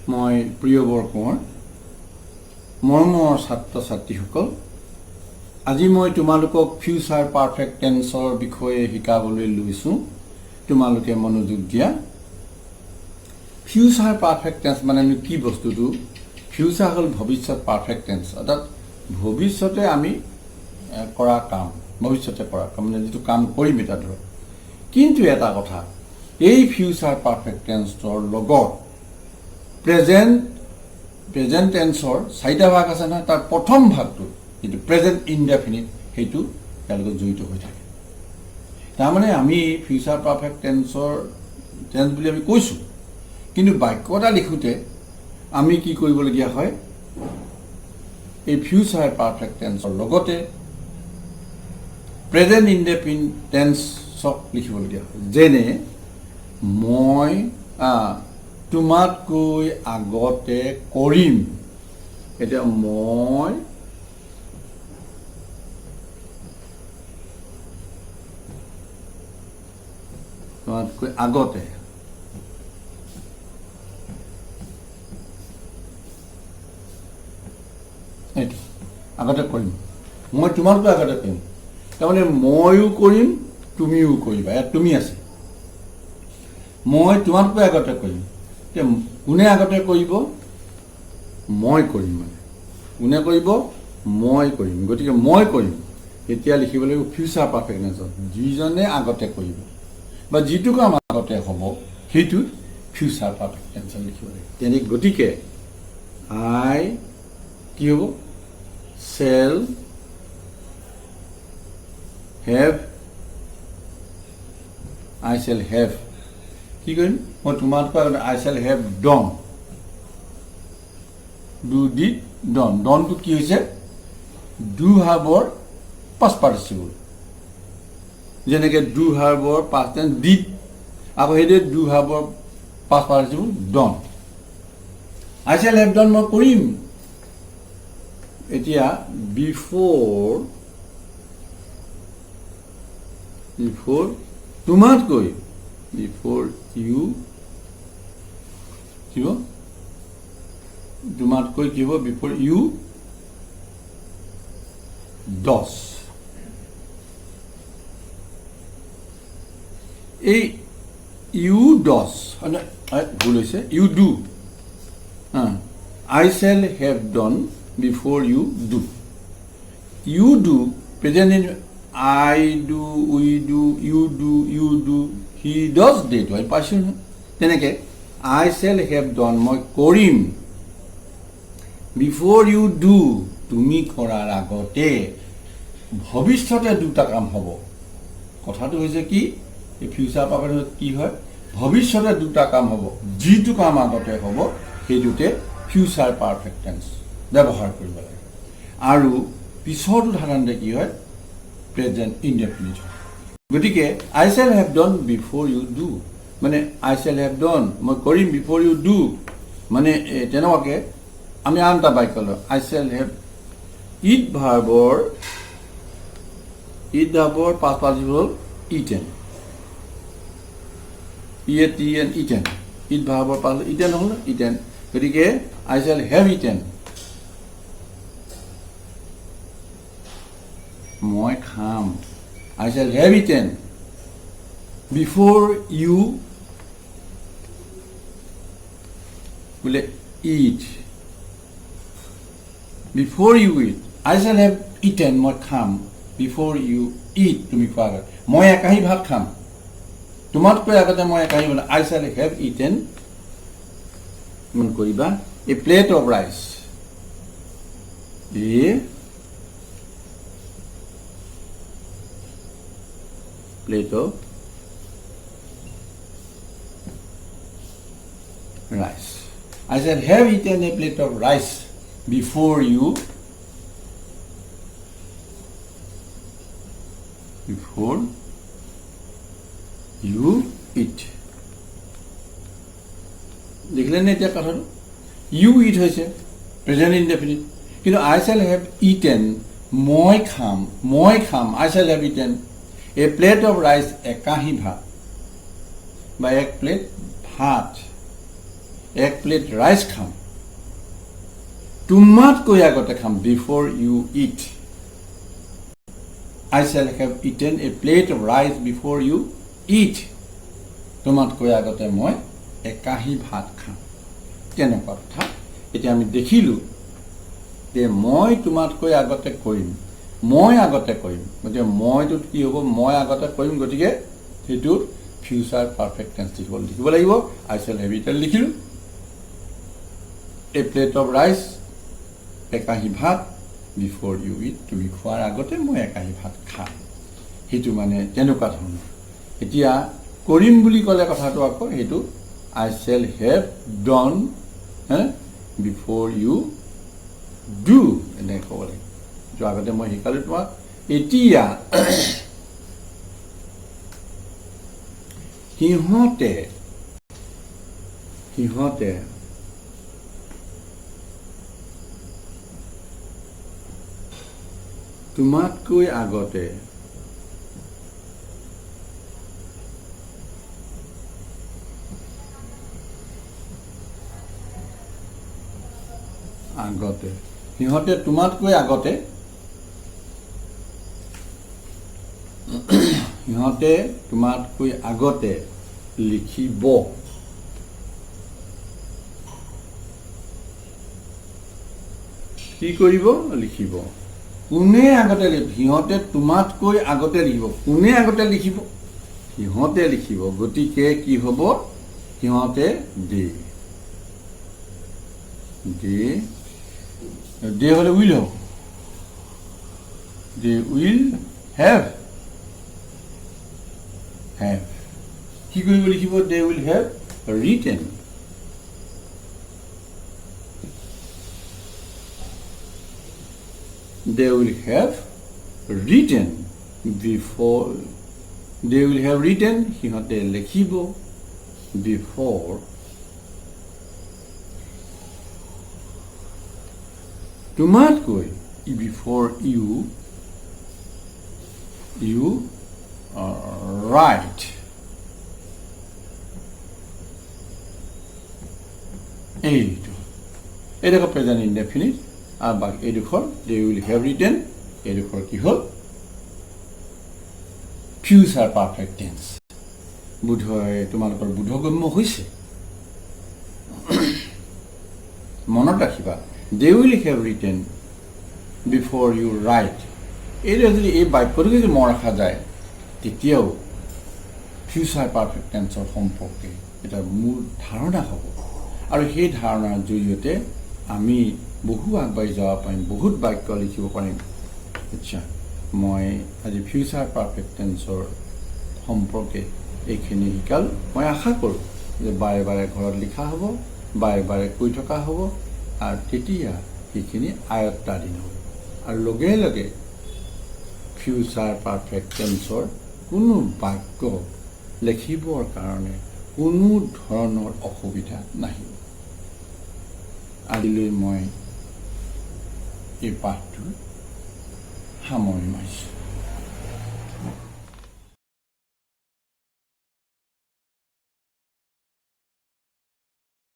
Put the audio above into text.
মই প্ৰিয়বৰ কোঁৱৰ মৰমৰ ছাত্ৰ ছাত্ৰীসকল আজি মই তোমালোকক ফিউচাৰ পাৰফেক্ট টেন্সৰ বিষয়ে শিকাবলৈ লৈছোঁ তোমালোকে মনোযোগ দিয়া ফিউচাৰ পাৰফেক্ট টেন্স মানে কি বস্তুটো ফিউচাৰ হ'ল ভৱিষ্যত পাৰফেক্ট টেন্স অৰ্থাৎ ভৱিষ্যতে আমি কৰা কাম ভৱিষ্যতে কৰা কাম মানে যিটো কাম কৰিম এটা ধৰক কিন্তু এটা কথা এই ফিউচাৰ পাৰফেক্ট টেন্সৰ লগত প্ৰেজেন্ট টেন্সৰ চাৰিটা ভাগ আছে নহয় তাৰ প্ৰথম ভাগটো যিটো প্ৰেজেন্ট ইনডেফিনিট সেইটো তেওঁলোকে জড়িত হৈ থাকে তাৰমানে আমি ফিউচাৰ পাৰফেক্ট টেন্সৰ টেন্স বুলি আমি কৈছোঁ কিন্তু বাক্য এটা লিখোঁতে আমি কি কৰিবলগীয়া হয় এই ফিউচাৰ পাৰফেক্ট টেন্সৰ লগতে প্ৰেজেন্ট ইনডেফিনিট টেন্সক লিখিবলগীয়া হয় যেনে মই তোমাতকৈ আগতে কৰিম এতিয়া মই তোমাতকৈ আগতে এইটো আগতে কৰিম মই তোমাতকৈ আগতে কৰিম তাৰমানে ময়ো কৰিম তুমিও কৰিবা ইয়াত তুমি আছে মই তোমাতকৈ আগতে কৰিম এতিয়া কোনে আগতে কৰিব মই কৰিম মানে কোনে কৰিব মই কৰিম গতিকে মই কৰিম এতিয়া লিখিব লাগিব ফিউচাৰ পাৰফেক্ট টেন্সত যিজনে আগতে কৰিব বা যিটো কাম আগতে হ'ব সেইটো ফিউচাৰ পাৰফেক্ট টেন্সত লিখিব লাগিব তেনে গতিকে আই কি হ'ব shall have I shall have কি কৰিম মই তোমাতকৈ আগতে I shall have done do did done ডনটো কি হৈছে ডু হাৰ্বৰ পাষ্ট পাৰ্টিচিপল যেনেকৈ ডু হাৰ্বৰ পাষ্ট টেন্স ডিড আকৌ সেইটোৱে ডু হাৰ্বৰ past participle done I shall have done মই কৰিম এতিয়া বিফৰ তোমাতকৈ বিফৰ ইউ কি হ'ব তোমাতকৈ কি হ'ব বিফৰ ইউ ডছ এই ইউ ডছ ভুল হৈছে you do I shall have done before you do you do present in I do, we do, you do, he does did হয় পাইছোঁ নহয় তেনেকৈ I shall have done মই কৰিম before you do তুমি কৰাৰ আগতে ভৱিষ্যতে দুটা কাম হ'ব কথাটো হৈছে কি এই ফিউচাৰ পাৰফেক্ট কি হয় ভৱিষ্যতে দুটা কাম হ'ব যিটো কাম আগতে হ'ব সেইটোতে ফিউচাৰ পাৰফেক্ট টেন্স ব্যৱহাৰ কৰিব লাগে আৰু পিছৰটো সাধাৰণতে কি হয় প্ৰেজেন্ট ইনডেফিনিট গতিকে I shall have done before you do মানে আই চেল হেভ ডন মই কৰিম বিফৰ ইউ ডু মানে তেনেকুৱাকৈ আমি আন এটা বাক্য লওঁ আই চেল হেভ ইট ভাৰ্বৰ পাষ্ট পাৰ্টিচিপল হ'ল ইটেন ইটেন ইট ভাৰ্বৰ পাষ্ট ইটেন হ'ল ইটেন গতিকে আই চেল হেভ ইটেন মই খাম I shall have eaten before you বোলে eat before you eat I shall have eaten মই খাম before you eat তুমি খোৱাৰ আগতে মই একাহী ভাত খাম তোমাতকৈ আগতে মই একাহী মানে I shall have eaten মন কৰিবা a plate of rice plate of rice. I said, have eaten a plate of rice before you eat. দেখিলেনে এতিয়া কথাটো ইউ ইট হৈছে প্ৰেজেন্ট ইনডেফিনিট কিন্তু I shall have eaten মই খাম I shall have eaten a plate of rice একাহী ভাত বা এক plate ভাত এক প্লেট ৰাইচ খাম তোমাতকৈ আগতে খাম before you eat I shall have eaten a plate of rice before you eat তোমাতকৈ আগতে মই একাহী ভাত খাম কেনেকুৱা কথা এতিয়া আমি দেখিলো যে মই তোমাতকৈ আগতে কৰিম মই আগতে কৰিম গতিকে মইটোত কি হ'ব মই আগতে কৰিম গতিকে সেইটো ফিউচাৰ পাৰফেক্ট টেন্স লিখিব লাগিব I shall have eaten লিখিলো a plate of rice একাহী ভাত before you eat তুমি খোৱাৰ আগতে মই একাহী ভাত খাম হেতু মানে তেনেকুৱা ধৰণৰ এতিয়া কৰিম বুলি ক'লে কথাটো আকৌ হেতু I shall have done before you do এনে ক'ব লাগিব jo আগতে মই শিকালো তোমাক এতিয়া সিহঁতে তোমাতকৈ আগতে সিহঁতে তোমাতকৈ আগতে সিহঁতে তোমাতকৈ আগতে লিখিব কি কৰিব লিখিব কোনে আগতে সিহঁতে তোমাতকৈ আগতে লিখিব কোনে আগতে লিখিব সিহঁতে লিখিব গতিকে কি হ'ব সিহঁতে দে হলে উইল হ'ব দে উইল হেভ কি কৰিব লিখিব they will have written they will have written before they will have written সিহঁতে লিখিব before তোমাতকৈ before you write এইটো প্ৰেজেন্ট ইনডেফিনিট আৰ বাকি এডোখৰ they will have written এডোখৰ কি হল ফিউচাৰ পাৰফেক্ট টেন্স বুধহয় তোমালোকৰ বুধগম্য হৈছে মনত ৰাখিবা they will have written before you write এইটো যদি এই বাক্যটো যদি মনত ৰাখা যায় তেতিয়াও ফিউচাৰ পাৰফেক্ট টেন্সৰ সম্পৰ্কে এটা মূল ধাৰণা হ'ব আৰু সেই ধাৰণাৰ জৰিয়তে আমি বহু আগবাঢ়ি যাব পাৰিম বহুত বাক্য লিখিব পাৰিম আচ্ছা মই আজি ফিউচাৰ পাৰফেক্ট টেন্সৰ সম্পৰ্কে এইখিনি শিকাল মই আশা কৰোঁ যে বাৰে বাৰে ঘৰত লিখা হ'ব বাৰে বাৰে কৈ থকা হ'ব আৰু তেতিয়া সেইখিনি আয়ত্তাধীন হ'ব আৰু লগে লগে ফিউচাৰ পাৰফেক্ট টেন্সৰ কোনো বাক্য লিখিবৰ কাৰণে কোনো ধৰণৰ অসুবিধা নাহিব আজিলৈ মই এই পাঠটো সামৰণি মাৰিছোঁ